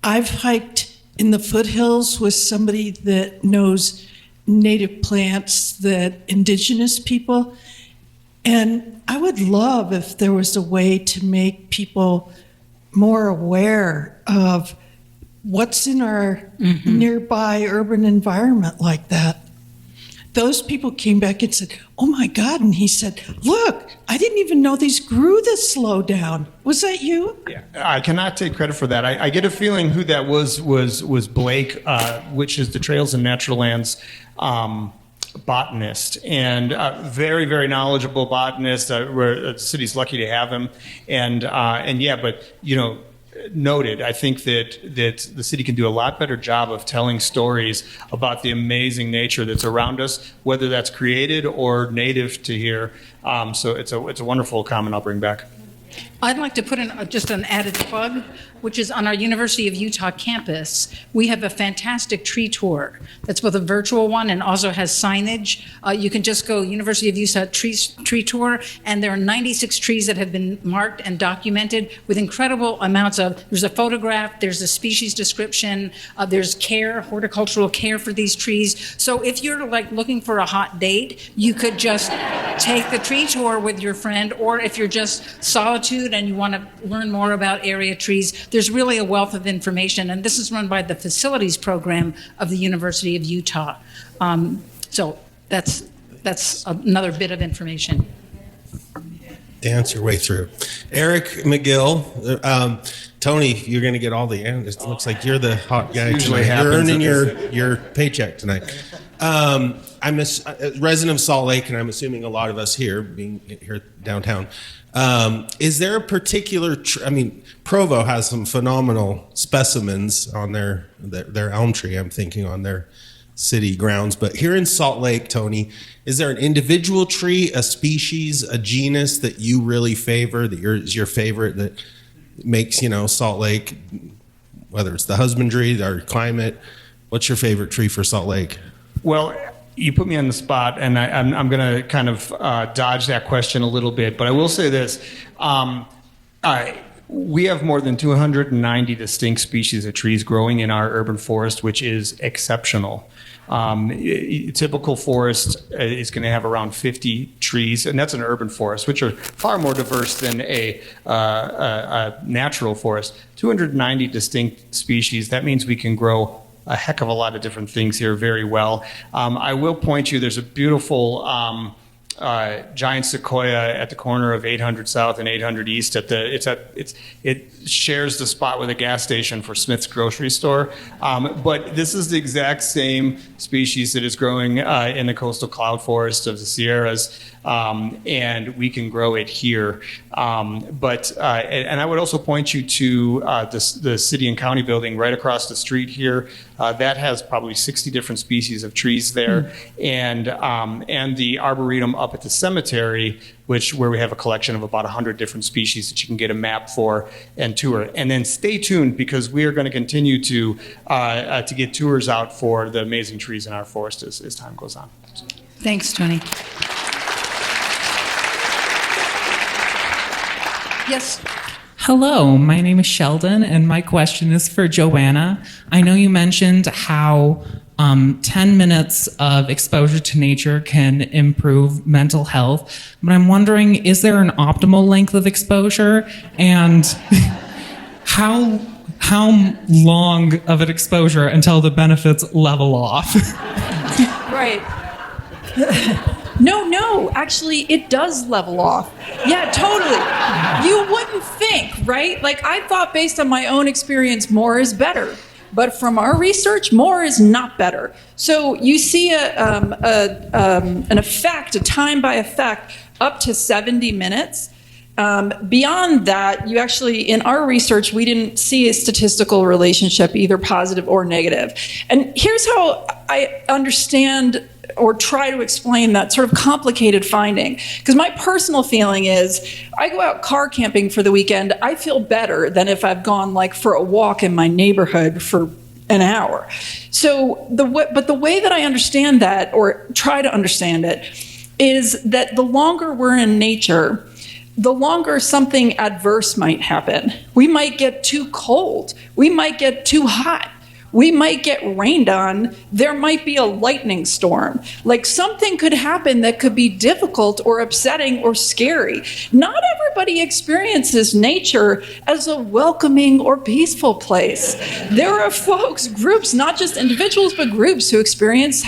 I've hiked in the foothills with somebody that knows native plants, that indigenous people. And I would love if there was a way to make people more aware of what's in our nearby urban environment like that. those people came back and said, "Oh my God!" And he said, "Look, I didn't even know these grew this slow down." Was that you? Yeah, I cannot take credit for that. I get a feeling who that was Blake, which is the Trails and Natural Lands botanist, and very, very knowledgeable botanist. The city's lucky to have him, and yeah, but noted. I think that the city can do a lot better job of telling stories about the amazing nature that's around us, whether that's created or native to here. So it's a wonderful comment I'll bring back. I'd like to put in just an added plug, which is on our University of Utah campus. We have a fantastic tree tour that's both a virtual one and also has signage. You can just go University of Utah tree tour, and there are 96 trees that have been marked and documented with incredible amounts of, there's a photograph, there's a species description, there's care, horticultural care for these trees. So if you're like looking for a hot date, you could just take the tree tour with your friend, or if you're just solitude and you want to learn more about area trees, there's really a wealth of information, and this is run by the facilities program of the University of Utah. So that's another bit of information. Dance your way through. Eric McGill, Tony, you're going to get all the answers. It looks like you're the hot guy tonight. You're earning your paycheck tonight. I'm a resident of Salt Lake, and I'm assuming a lot of us here, being here downtown. Is there a particular, Provo has some phenomenal specimens on their elm tree, I'm thinking, on their city grounds. But here in Salt Lake, Tony, is there an individual tree, a species, a genus that you really favor, that is your favorite, that makes, Salt Lake, whether it's the husbandry or climate, what's your favorite tree for Salt Lake? Well, you put me on the spot, and I'm going to kind of dodge that question a little bit, but I will say this. We have more than 290 distinct species of trees growing in our urban forest, which is exceptional. Typical forest is going to have around 50 trees, and that's an urban forest, which are far more diverse than a natural forest. 290 distinct species, that means we can grow a heck of a lot of different things here very well. I will point you, there's a beautiful giant sequoia at the corner of 800 South and 800 East. It shares the spot with a gas station for Smith's grocery store. But this is the exact same species that is growing in the coastal cloud forest of the Sierras, and we can grow it here. And I would also point you to the city and county building right across the street here. That has probably 60 different species of trees there, and the arboretum up at the cemetery, where we have a collection of about 100 different species that you can get a map for and tour. And then stay tuned, because we are going to continue to get tours out for the amazing trees in our forest as time goes on. Thanks, Tony. Yes. Hello, my name is Sheldon, and my question is for Joanna. I know you mentioned how 10 minutes of exposure to nature can improve mental health, but I'm wondering, is there an optimal length of exposure, and how long of an exposure until the benefits level off? Right. No, actually, it does level off. Yeah, totally. You wouldn't think, right? Like, I thought, based on my own experience, more is better. But from our research, more is not better. So you see an effect, a time by effect, up to 70 minutes. Beyond that, you actually, in our research, we didn't see a statistical relationship, either positive or negative. And here's how I understand or try to explain that sort of complicated finding. Because my personal feeling is, I go out car camping for the weekend, I feel better than if I've gone like for a walk in my neighborhood for an hour. So the way that I understand that, or try to understand it, is that the longer we're in nature, the longer something adverse might happen. We might get too cold. We might get too hot. we might get rained on, there might be a lightning storm. Like something could happen that could be difficult or upsetting or scary. Not everybody experiences nature as a welcoming or peaceful place. There are folks, groups, not just individuals, but groups who experience,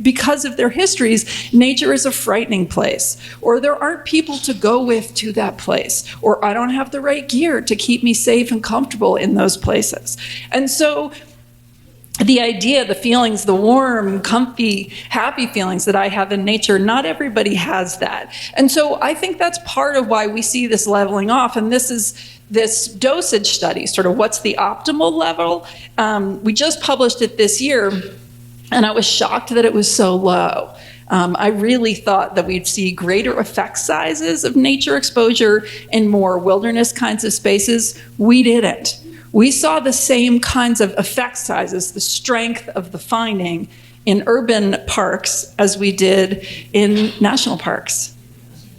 because of their histories, nature is a frightening place. Or there aren't people to go with to that place. Or I don't have the right gear to keep me safe and comfortable in those places. And so the idea, the feelings, the warm, comfy, happy feelings that I have in nature, not everybody has that. And so I think that's part of why we see this leveling off. And this is this dosage study, sort of what's the optimal level. We just published it this year, and I was shocked that it was so low. I really thought that we'd see greater effect sizes of nature exposure in more wilderness kinds of spaces. We didn't. We saw the same kinds of effect sizes, the strength of the finding in urban parks as we did in national parks.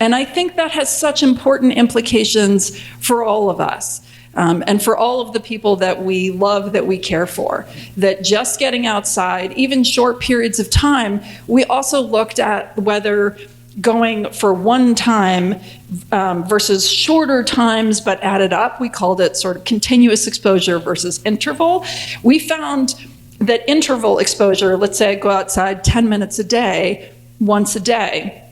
And I think that has such important implications for all of us. And for all of the people that we love, that we care for, that just getting outside, even short periods of time, we also looked at whether going for one time versus shorter times but added up, we called it sort of continuous exposure versus interval. We found that interval exposure, let's say I go outside 10 minutes a day, once a day,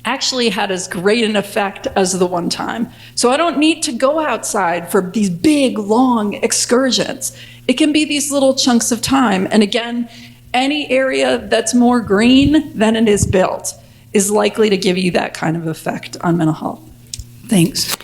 actually had as great an effect as the one time. So I don't need to go outside for these big, long excursions. It can be these little chunks of time. And again, any area that's more green than it is built is likely to give you that kind of effect on mental health. Thanks.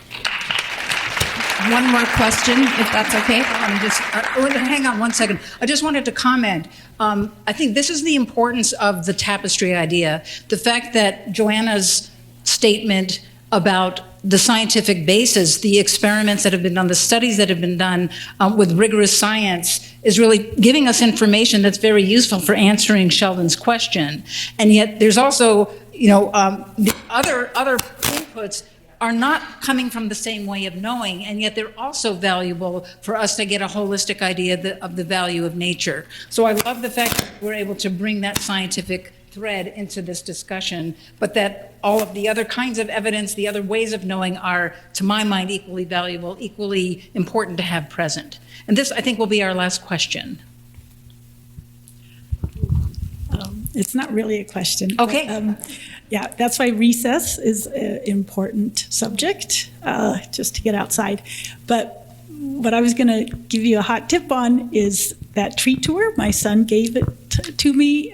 One more question, if that's okay. Hang on one second. I just wanted to comment. I think this is the importance of the tapestry idea. The fact that Joanna's statement about the scientific basis, the experiments that have been done, the studies that have been done with rigorous science is really giving us information that's very useful for answering Sheldon's question. And yet there's also, the other inputs are not coming from the same way of knowing, and yet they're also valuable for us to get a holistic idea of the value of nature. So I love the fact that we're able to bring that scientific thread into this discussion, but that all of the other kinds of evidence, the other ways of knowing are, to my mind, equally valuable, equally important to have present. And this, I think, will be our last question. It's not really a question. Okay. But, yeah, that's why recess is an important subject, just to get outside. But what I was going to give you a hot tip on is that tree tour. My son gave it to me,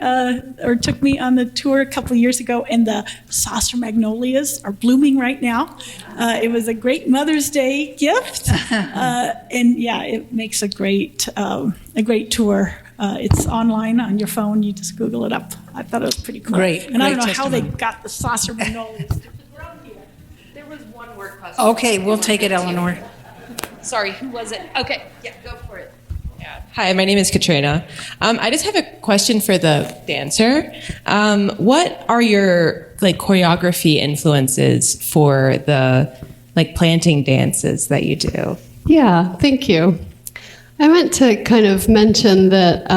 or took me on the tour a couple of years ago, and the saucer magnolias are blooming right now. It was a great Mother's Day gift, and yeah, it makes a great tour. It's online on your phone. You just Google it up. I thought it was pretty cool. Great. And I don't know testimony. how they got the saucer magnolias to grow here. There was one more question. Okay, we'll take it, Eleanor. Sorry, who was it? Okay, yeah, go for it. Hi, my name is Katrina. I just have a question for the dancer. What are your choreography influences for the planting dances that you do? Yeah, thank you. I meant to kind of mention that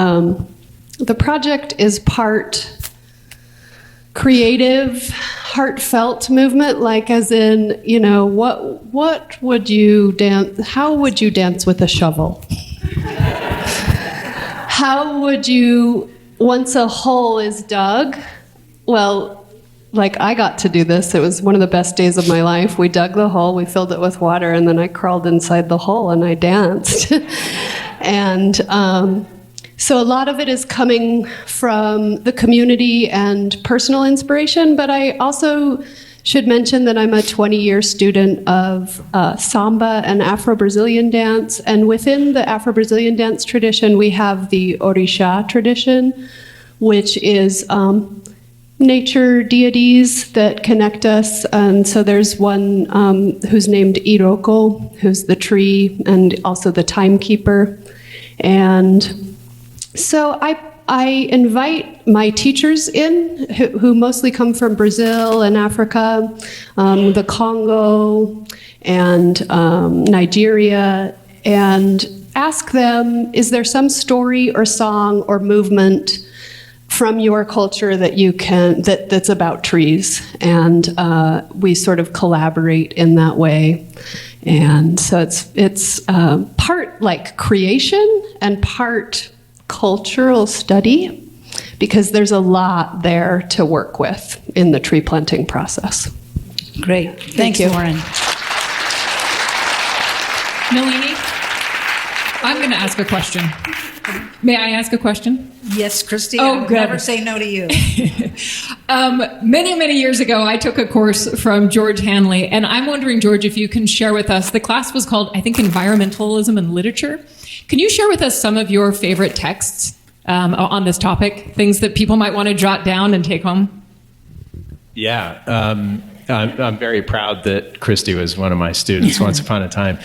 the project is part creative, heartfelt movement, as in, what would you dance, how would you dance with a shovel? How would you, once a hole is dug, well, I got to do this. It was one of the best days of my life. We dug the hole, we filled it with water, and then I crawled inside the hole and I danced. And so a lot of it is coming from the community and personal inspiration, but I also should mention that I'm a 20-year student of samba and Afro-Brazilian dance, and within the Afro-Brazilian dance tradition, we have the orisha tradition, which is nature deities that connect us. And so there's one who's named Iroko, who's the tree and also the timekeeper. And so I invite my teachers in, who mostly come from Brazil and Africa, the Congo, and Nigeria. And ask them, is there some story or song or movement from your culture that you can that's about trees? And we sort of collaborate in that way. And so it's part like creation and part cultural study, because there's a lot there to work with in the tree planting process. Great. Thank you, Lauren. Nalini, I'm going to ask a question. May I ask a question? Yes, Christy. Oh, I would good. never say no to you. Many years ago, I took a course from George Hanley, and I'm wondering, George, if you can share with us, the class was called, I think, Environmentalism and Literature. Can you share with us some of your favorite texts on this topic, things that people might want to jot down and take home? Yeah. I'm very proud that Christy was one of my students once upon a time.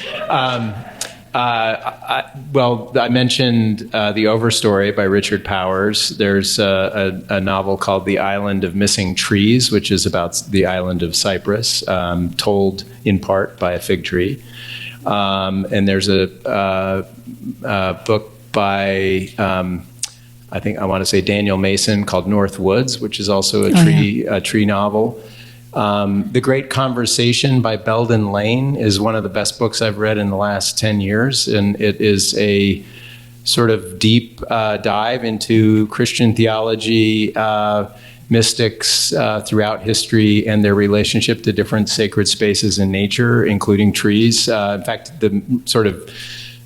I mentioned The Overstory by Richard Powers. There's a novel called The Island of Missing Trees, which is about the island of Cyprus, told in part by a fig tree. And there's a book by, I think I want to say Daniel Mason, called North Woods, which is also a tree novel. The Great Conversation by Belden Lane is one of the best books I've read in the last 10 years, and it is a sort of deep dive into Christian theology, mystics throughout history, and their relationship to different sacred spaces in nature, including trees. In fact, the sort of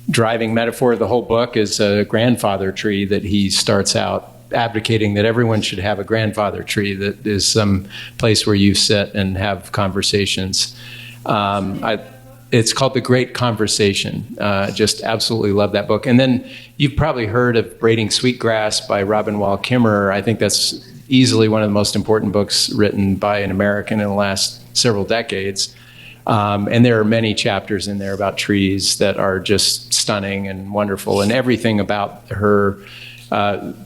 driving metaphor of the whole book is a grandfather tree that he starts out advocating that everyone should have a grandfather tree that is some place where you sit and have conversations. It's called The Great Conversation. Just absolutely love that book. And then you've probably heard of Braiding Sweetgrass by Robin Wall Kimmerer. I think that's easily one of the most important books written by an American in the last several decades. And there are many chapters in there about trees that are just stunning and wonderful, and everything about her.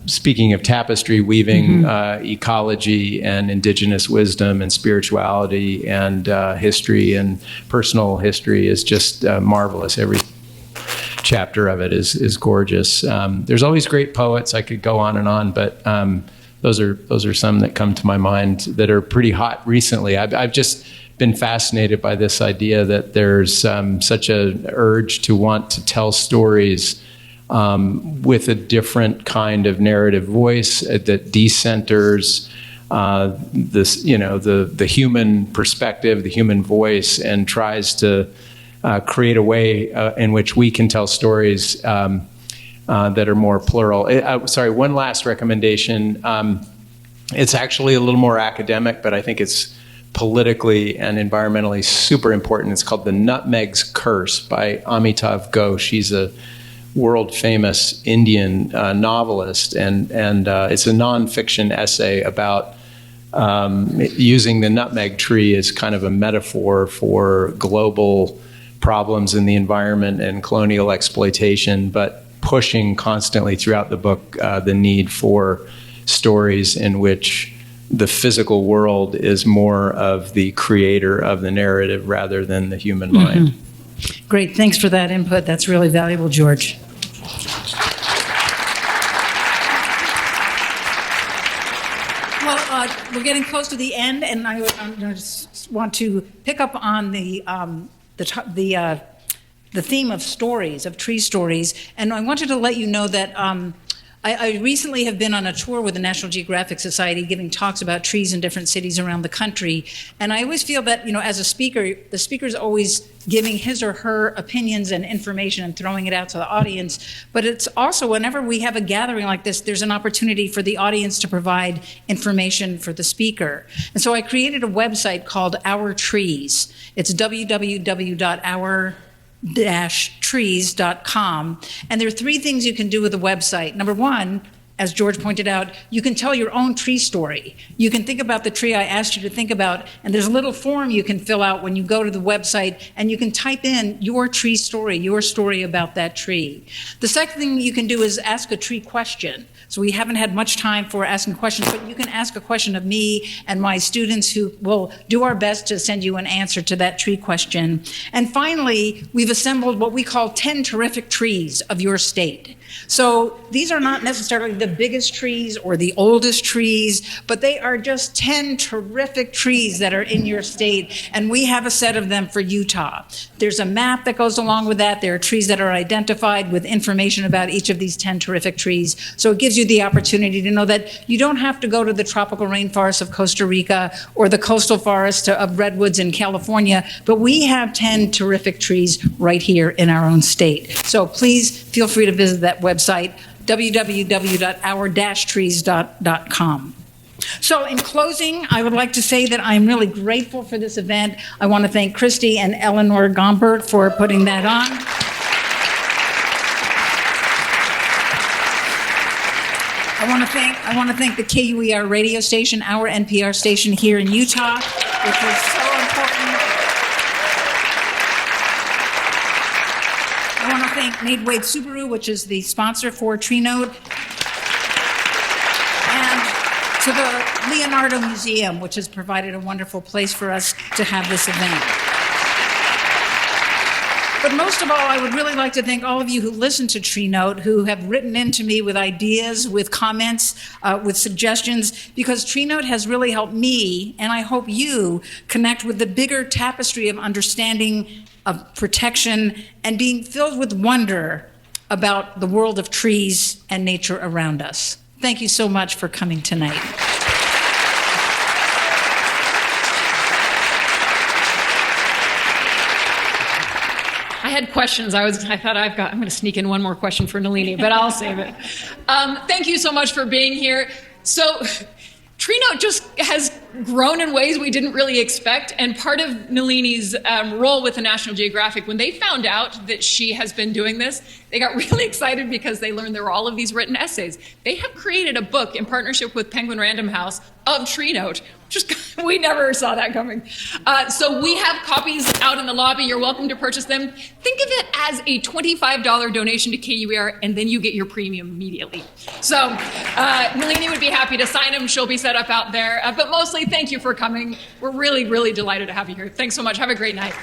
Speaking of tapestry, weaving ecology and indigenous wisdom and spirituality and history and personal history is just marvelous. Every chapter of it is gorgeous. There's always great poets. I could go on, but those are some that come to my mind that are pretty hot recently. I've just been fascinated by this idea that there's such an urge to want to tell stories with a different kind of narrative voice that decenters this, the human perspective, the human voice, and tries to create a way in which we can tell stories that are more plural. One last recommendation. It's actually a little more academic, but I think it's politically and environmentally super important. It's called The Nutmeg's Curse by Amitav Ghosh. He's a world-famous Indian novelist, and it's a nonfiction essay about using the nutmeg tree as kind of a metaphor for global problems in the environment and colonial exploitation, but pushing constantly throughout the book the need for stories in which the physical world is more of the creator of the narrative rather than the human mind. Great. Thanks for that input. That's really valuable, George. Well, we're getting close to the end, and I just want to pick up on the theme of stories, of tree stories, and I wanted to let you know that I recently have been on a tour with the National Geographic Society giving talks about trees in different cities around the country. And I always feel that, as a speaker, the speaker's always giving his or her opinions and information and throwing it out to the audience. But it's also, whenever we have a gathering like this, there's an opportunity for the audience to provide information for the speaker. And so I created a website called Our Trees. It's www.our-trees.com. And there are three things you can do with the website. Number one, as George pointed out, you can tell your own tree story. You can think about the tree I asked you to think about, and there's a little form you can fill out when you go to the website, and you can type in your tree story, your story about that tree. The second thing you can do is ask a tree question. So we haven't had much time for asking questions, but you can ask a question of me and my students who will do our best to send you an answer to that tree question. And finally, we've assembled what we call 10 terrific trees of your state. So these are not necessarily the biggest trees or the oldest trees, but they are just 10 terrific trees that are in your state, and we have a set of them for Utah. There's a map that goes along with that. There are trees that are identified with information about each of these 10 terrific trees. So it gives you the opportunity to know that you don't have to go to the tropical rainforests of Costa Rica or the coastal forests of redwoods in California, but we have 10 terrific trees right here in our own state. So please feel free to visit that website, www.our-trees.com. So in closing, I would like to say that I'm really grateful for this event. I want to thank Christy and Eleanor Gombert for putting that on. I want to thank the KUER radio station, our NPR station here in Utah, which is so important. I want to thank Made Wade Subaru, which is the sponsor for TreeNote, and to the Leonardo Museum, which has provided a wonderful place for us to have this event. But most of all, I would really like to thank all of you who listen to TreeNote, who have written in to me with ideas, with comments, with suggestions, because TreeNote has really helped me, and I hope you, connect with the bigger tapestry of understanding, of protection, and being filled with wonder about the world of trees and nature around us. Thank you so much for coming tonight. I had questions. I thought I'm going to sneak in one more question for Nalini, but I'll save it. Thank you so much for being here. So TreeNote just has grown in ways we didn't really expect, and part of Nalini's role with the National Geographic, when they found out that she has been doing this, they got really excited because they learned there were all of these written essays. They have created a book in partnership with Penguin Random House of TreeNote. Just, we never saw that coming. So we have copies out in the lobby. You're welcome to purchase them. Think of it as a $25 donation to KUER, and then you get your premium immediately. So Nalini would be happy to sign them. She'll be set up out there. But mostly, thank you for coming. We're really, really delighted to have you here. Thanks so much. Have a great night.